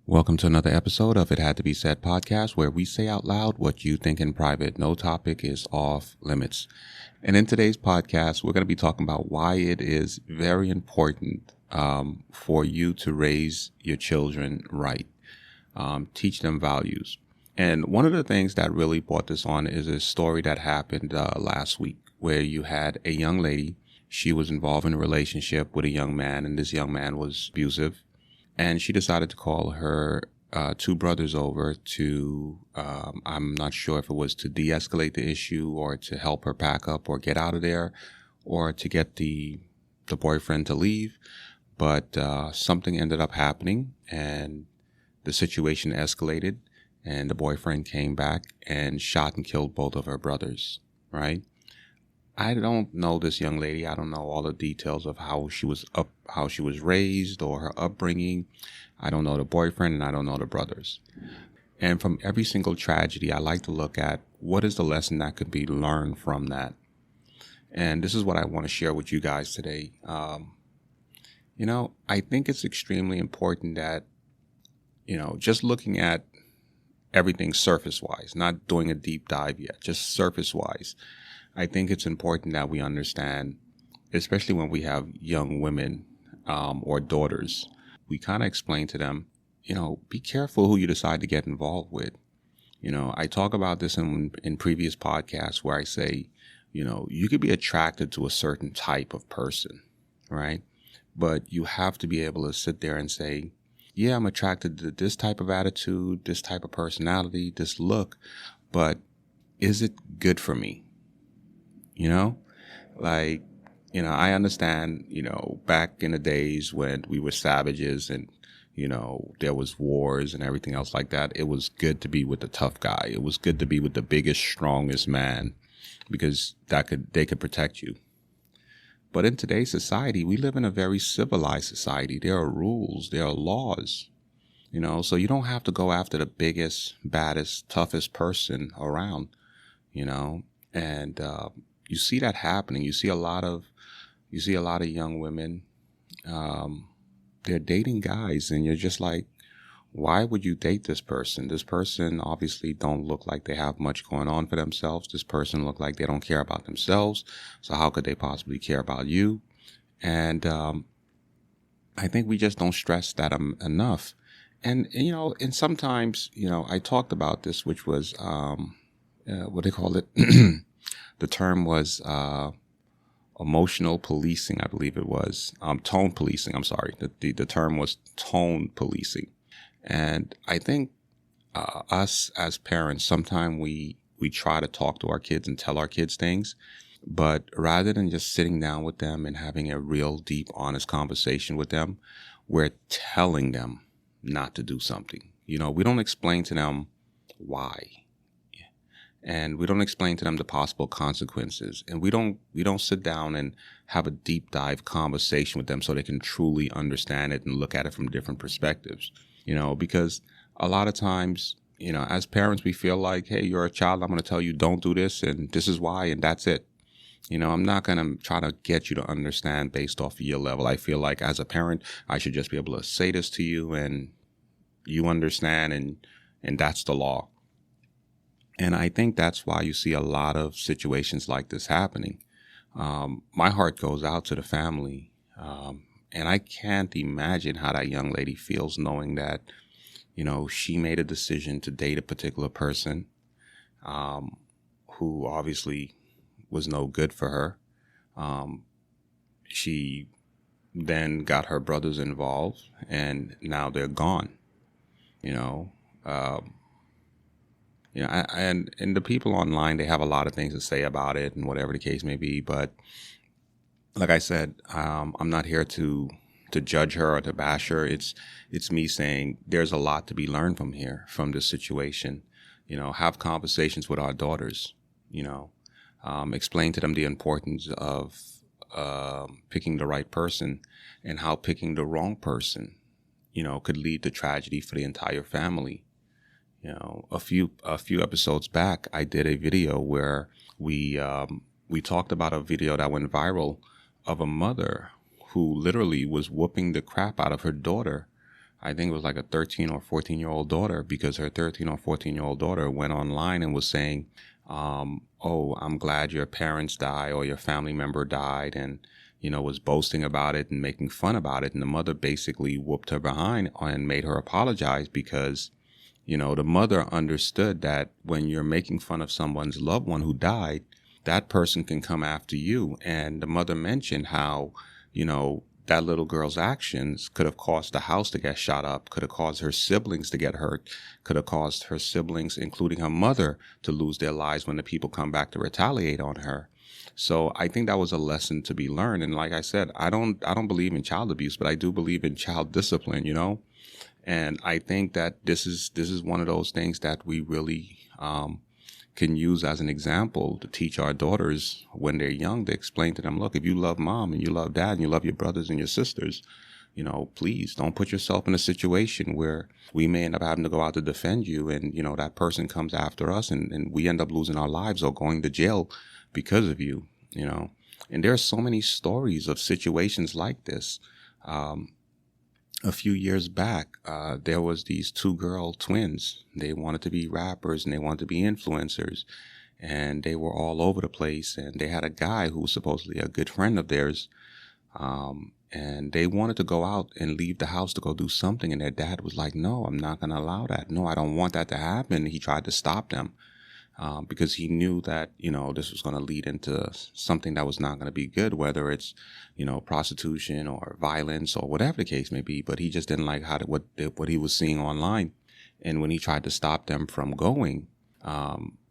Welcome to another episode of It Had to Be Said podcast, where we say out loud what you think in private. No topic is off limits. And in today's podcast, we're going to be talking about why it is very important for you to raise your children right, teach them values. And one of the things that really brought this on is a story that happened last week, where you had a young lady. She was involved in a relationship with a young man, and this young man was abusive. And she decided to call her two brothers over to, I'm not sure if it was to de-escalate the issue or to help her pack up or get out of there or to get the boyfriend to leave. But something ended up happening and the situation escalated and the boyfriend came back and shot and killed both of her brothers, right? I don't know this young lady. I don't know all the details of how she was raised or her upbringing. I don't know the boyfriend and I don't know the brothers. And from every single tragedy, I like to look at what is the lesson that could be learned from that. And this is what I want to share with you guys today. I think it's extremely important that, just looking at everything surface-wise, not doing a deep dive yet, just surface-wise. I think it's important that we understand, especially when we have young women or daughters, we kind of explain to them, be careful who you decide to get involved with. I talk about this in previous podcasts where I say, you could be attracted to a certain type of person, right? But you have to be able to sit there and say, yeah, I'm attracted to this type of attitude, this type of personality, this look, but is it good for me? I understand, back in the days when we were savages and, there was wars and everything else like that. It was good to be with the tough guy. It was good to be with the biggest, strongest man because they could protect you. But in today's society, we live in a very civilized society. There are rules, there are laws, so you don't have to go after the biggest, baddest, toughest person around, and, you see that happening. You see a lot of young women, they're dating guys and you're just like, why would you date this person? This person obviously don't look like they have much going on for themselves. This person look like they don't care about themselves. So how could they possibly care about you? And, I think we just don't stress that enough. And sometimes, I talked about this, which was, what they call it? The term was emotional policing, I believe it was. Tone policing, I'm sorry. The term was tone policing. And I think us as parents, sometimes we try to talk to our kids and tell our kids things. But rather than just sitting down with them and having a real deep, honest conversation with them, we're telling them not to do something. We don't explain to them why. And we don't explain to them the possible consequences. And we don't sit down and have a deep dive conversation with them so they can truly understand it and look at it from different perspectives. Because a lot of times, as parents, we feel like, hey, you're a child. I'm going to tell you don't do this. And this is why. And that's it. I'm not going to try to get you to understand based off of your level. I feel like as a parent, I should just be able to say this to you and you understand. And that's the law. And I think that's why you see a lot of situations like this happening. My heart goes out to the family. And I can't imagine how that young lady feels knowing that, she made a decision to date a particular person who obviously was no good for her. She then got her brothers involved and now they're gone, and the people online, they have a lot of things to say about it and whatever the case may be. But like I said, I'm not here to judge her or to bash her. It's me saying there's a lot to be learned from this situation. Have conversations with our daughters, explain to them the importance of picking the right person and how picking the wrong person, could lead to tragedy for the entire family. A few episodes back, I did a video where we talked about a video that went viral of a mother who literally was whooping the crap out of her daughter I think it was like a 13 or 14-year-old daughter, because her 13 or 14-year-old daughter went online and was saying, oh, I'm glad your parents died or your family member died, and, was boasting about it and making fun about it. And the mother basically whooped her behind and made her apologize, because, the mother understood that when you're making fun of someone's loved one who died, that person can come after you. And the mother mentioned how, that little girl's actions could have caused the house to get shot up, could have caused her siblings to get hurt, could have caused her siblings, including her mother, to lose their lives when the people come back to retaliate on her. So I think that was a lesson to be learned. And like I said, I don't believe in child abuse, but I do believe in child discipline, And I think that this is one of those things that we really can use as an example to teach our daughters when they're young, to explain to them, look, if you love mom and you love dad and you love your brothers and your sisters, please don't put yourself in a situation where we may end up having to go out to defend you, and, that person comes after us, and we end up losing our lives or going to jail because of you. And there are so many stories of situations like this. A few years back, there was these two girl twins. They wanted to be rappers and they wanted to be influencers, and they were all over the place. And they had a guy who was supposedly a good friend of theirs, and they wanted to go out and leave the house to go do something. And their dad was like, no, I'm not going to allow that. No, I don't want that to happen. He tried to stop them. Because he knew that, this was going to lead into something that was not going to be good, whether it's, prostitution or violence or whatever the case may be. But he just didn't like what he was seeing online. And when he tried to stop them from going,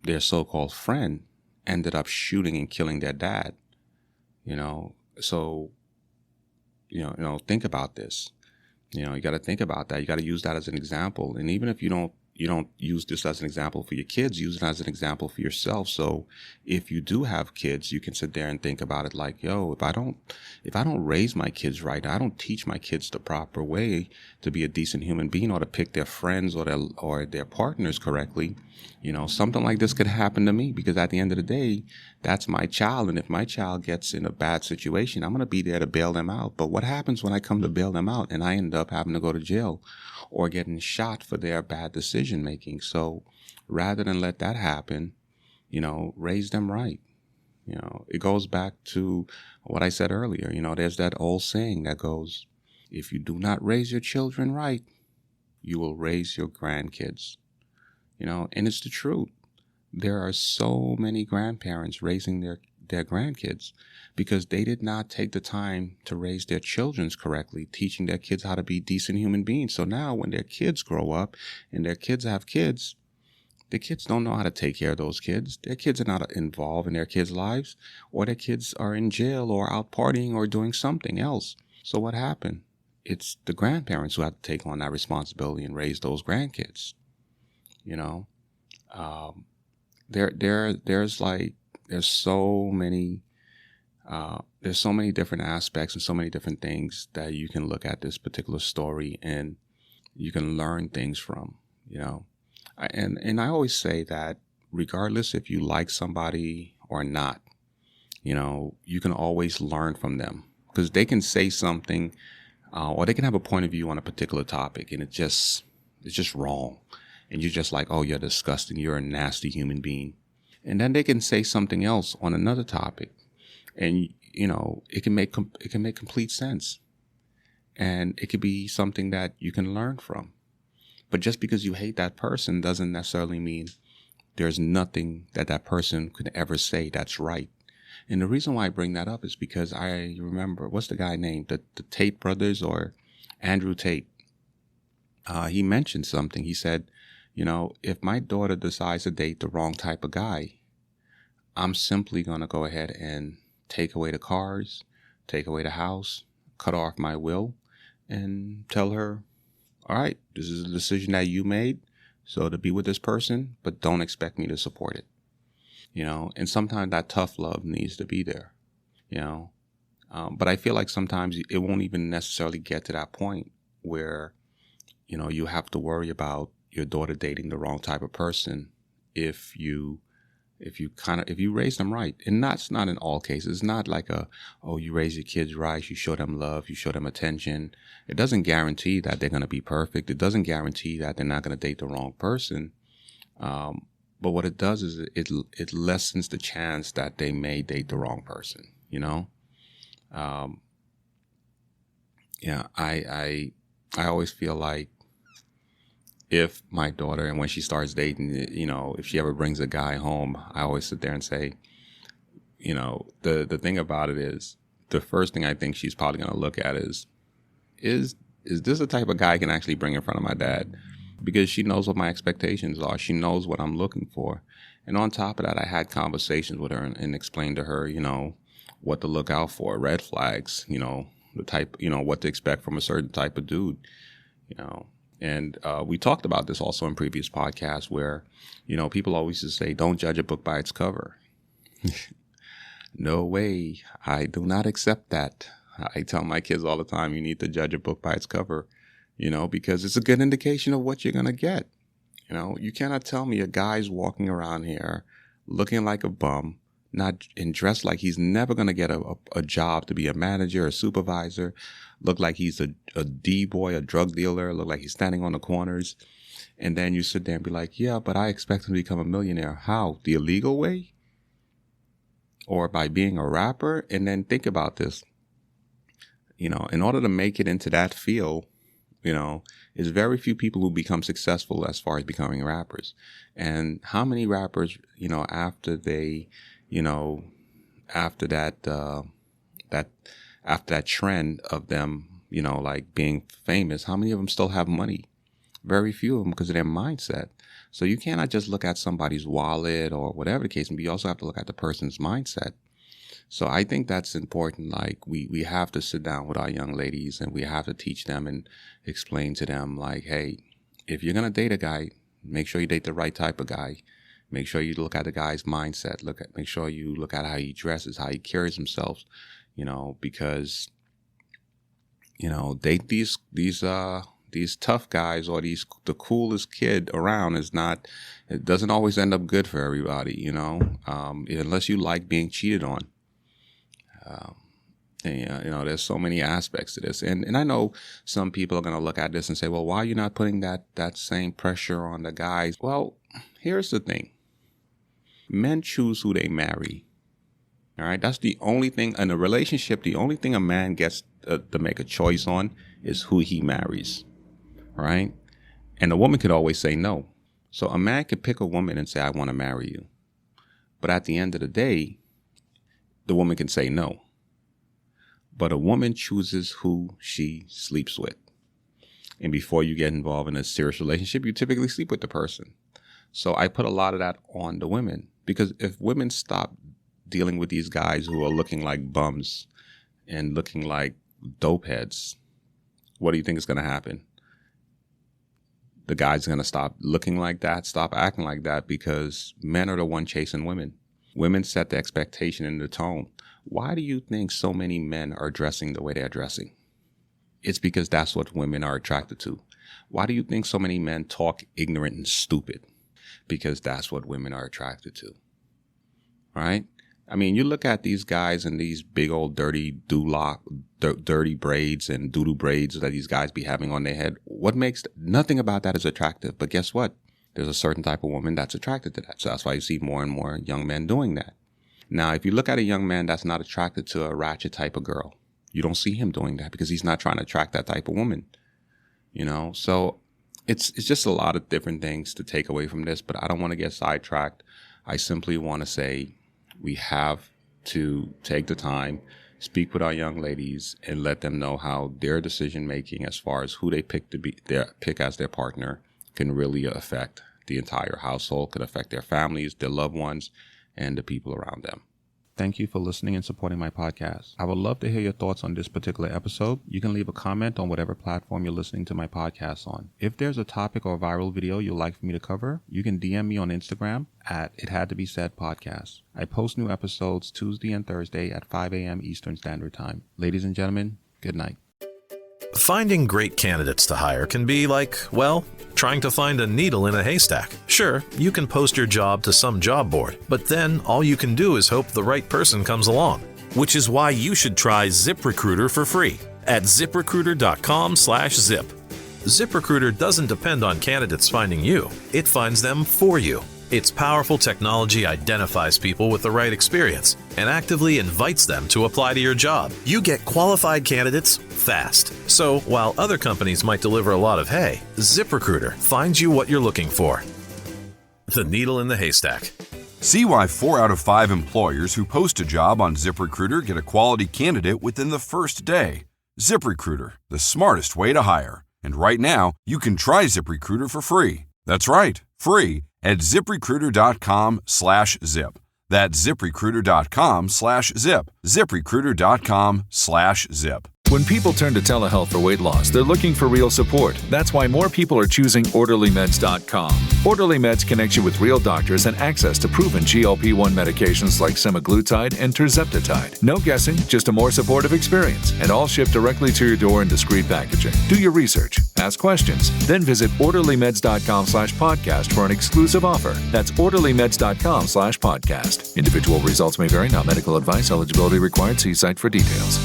their so-called friend ended up shooting and killing their dad. So, think about this. You got to think about that. You got to use that as an example. And even if you don't use this as an example for your kids, use it as an example for yourself. So if you do have kids, you can sit there and think about it like, yo, if I don't raise my kids right, I don't teach my kids the proper way to be a decent human being or to pick their friends or their partners correctly, something like this could happen to me, because at the end of the day, that's my child. And if my child gets in a bad situation, I'm going to be there to bail them out. But what happens when I come to bail them out and I end up having to go to jail or getting shot for their bad decision making? So rather than let that happen, raise them right. It goes back to what I said earlier. There's that old saying that goes, if you do not raise your children right, you will raise your grandkids. And it's the truth. There are so many grandparents raising their grandkids because they did not take the time to raise their children correctly, teaching their kids how to be decent human beings. So now when their kids grow up and their kids have kids, the kids don't know how to take care of those kids. Their kids are not involved in their kids' lives, or their kids are in jail or out partying or doing something else. So what happened? It's the grandparents who have to take on that responsibility and raise those grandkids. There's so many different aspects and so many different things that you can look at this particular story and you can learn things from, and I always say that regardless if you like somebody or not, you can always learn from them, because they can say something or they can have a point of view on a particular topic and it's just wrong. And you're just like, oh, you're disgusting. You're a nasty human being. And then they can say something else on another topic, and it can make complete sense, and it could be something that you can learn from. But just because you hate that person doesn't necessarily mean there's nothing that person could ever say that's right. And the reason why I bring that up is because I remember, what's the guy named, the Tate brothers, or Andrew Tate. He mentioned something. He said, if my daughter decides to date the wrong type of guy, I'm simply going to go ahead and take away the cars, take away the house, cut off my will, and tell her, all right, this is a decision that you made, so to be with this person, but don't expect me to support it. And sometimes that tough love needs to be there, but I feel like sometimes it won't even necessarily get to that point where, you have to worry about your daughter dating the wrong type of person if if you raise them right, and that's not in all cases. It's not like you raise your kids right, you show them love, you show them attention. It doesn't guarantee that they're going to be perfect. It doesn't guarantee that they're not going to date the wrong person. But what it does is it lessens the chance that they may date the wrong person, you know? I always feel like if my daughter, and when she starts dating, you know, if she ever brings a guy home, I always sit there and say, you know, the thing about it is, the first thing I think she's probably going to look at is this the type of guy I can actually bring in front of my dad? Because she knows what my expectations are. She knows what I'm looking for. And on top of that, I had conversations with her and explained to her, you know, what to look out for, red flags, you know, the type, you know, what to expect from a certain type of dude, you know. And we talked about this also in previous podcasts where, you know, people always just say, don't judge a book by its cover. No way. I do not accept that. I tell my kids all the time, you need to judge a book by its cover, you know, because it's a good indication of what you're going to get. You know, you cannot tell me a guy's walking around here looking like a bum, and dressed like he's never going to get a job to be a manager, a supervisor, look like he's a D-boy, a drug dealer, look like he's standing on the corners. And then you sit there and be like, yeah, but I expect him to become a millionaire. How? The illegal way? Or by being a rapper? And then think about this. You know, in order to make it into that field, you know, there's very few people who become successful as far as becoming rappers. And how many rappers, you know, after they, you know, after that trend of them, you know, like being famous, how many of them still have money? Very few of them, because of their mindset. So you cannot just look at somebody's wallet or whatever the case may be. You also have to look at the person's mindset. So I think that's important. Like we have to sit down with our young ladies and we have to teach them and explain to them like, hey, if you're going to date a guy, make sure you date the right type of guy. Make sure you look at the guy's mindset. Make sure you look at how he dresses, how he carries himself, you know, because, you know, date these tough guys or the coolest kid around it doesn't always end up good for everybody, you know, unless you like being cheated on. You know, there's so many aspects to this. And I know some people are going to look at this and say, well, why are you not putting that same pressure on the guys? Well, here's the thing. Men choose who they marry. All right. That's the only thing in a relationship. The only thing a man gets to make a choice on is who he marries. All right. And a woman could always say no. So a man could pick a woman and say, I want to marry you. But at the end of the day, the woman can say no. But a woman chooses who she sleeps with. And before you get involved in a serious relationship, you typically sleep with the person. So I put a lot of that on the women. Because if women stop dealing with these guys who are looking like bums and looking like dope heads, what do you think is going to happen? The guy's going to stop looking like that, stop acting like that, because men are the one chasing women. Women set the expectation and the tone. Why do you think so many men are dressing the way they're dressing? It's because that's what women are attracted to. Why do you think so many men talk ignorant and stupid? Because that's what women are attracted to. Right? I mean, you look at these guys and these big old dirty dirty braids and doo-doo braids that these guys be having on their head. Nothing about that is attractive. But guess what? There's a certain type of woman that's attracted to that. So that's why you see more and more young men doing that. Now, if you look at a young man that's not attracted to a ratchet type of girl, you don't see him doing that because he's not trying to attract that type of woman. You know, so it's just a lot of different things to take away from this, but I don't want to get sidetracked. I simply want to say we have to take the time, speak with our young ladies, and let them know how their decision making as far as who they pick as their partner can really affect the entire household, can affect their families, their loved ones, and the people around them. Thank you for listening and supporting my podcast. I would love to hear your thoughts on this particular episode. You can leave a comment on whatever platform you're listening to my podcast on. If there's a topic or viral video you'd like for me to cover, you can DM me on Instagram at It Had to Be Said Podcast. I post new episodes Tuesday and Thursday at 5 a.m. Eastern Standard Time. Ladies and gentlemen, good night. Finding great candidates to hire can be like, well, trying trying to find a needle in a haystack. Sure, you can post your job to some job board, but then all you can do is hope the right person comes along. Which is why you should try ZipRecruiter for free at ZipRecruiter.com/zip. ZipRecruiter doesn't depend on candidates finding you. It finds them for you. Its powerful technology identifies people with the right experience and actively invites them to apply to your job. You get qualified candidates fast. So while other companies might deliver a lot of hay, ZipRecruiter finds you what you're looking for. The needle in the haystack. See why 4 out of 5 employers who post a job on ZipRecruiter get a quality candidate within the first day. ZipRecruiter, the smartest way to hire. And right now, you can try ZipRecruiter for free. That's right, free at ZipRecruiter.com/zip. That's ZipRecruiter.com/zip. ZipRecruiter.com/zip. When people turn to telehealth for weight loss, they're looking for real support. That's why more people are choosing OrderlyMeds.com. Orderly Meds connects you with real doctors and access to proven GLP-1 medications like semaglutide and tirzepatide. No guessing, just a more supportive experience, and all shipped directly to your door in discreet packaging. Do your research, ask questions, then visit OrderlyMeds.com/podcast for an exclusive offer. That's OrderlyMeds.com/podcast. Individual results may vary, not medical advice. Eligibility required. See site for details.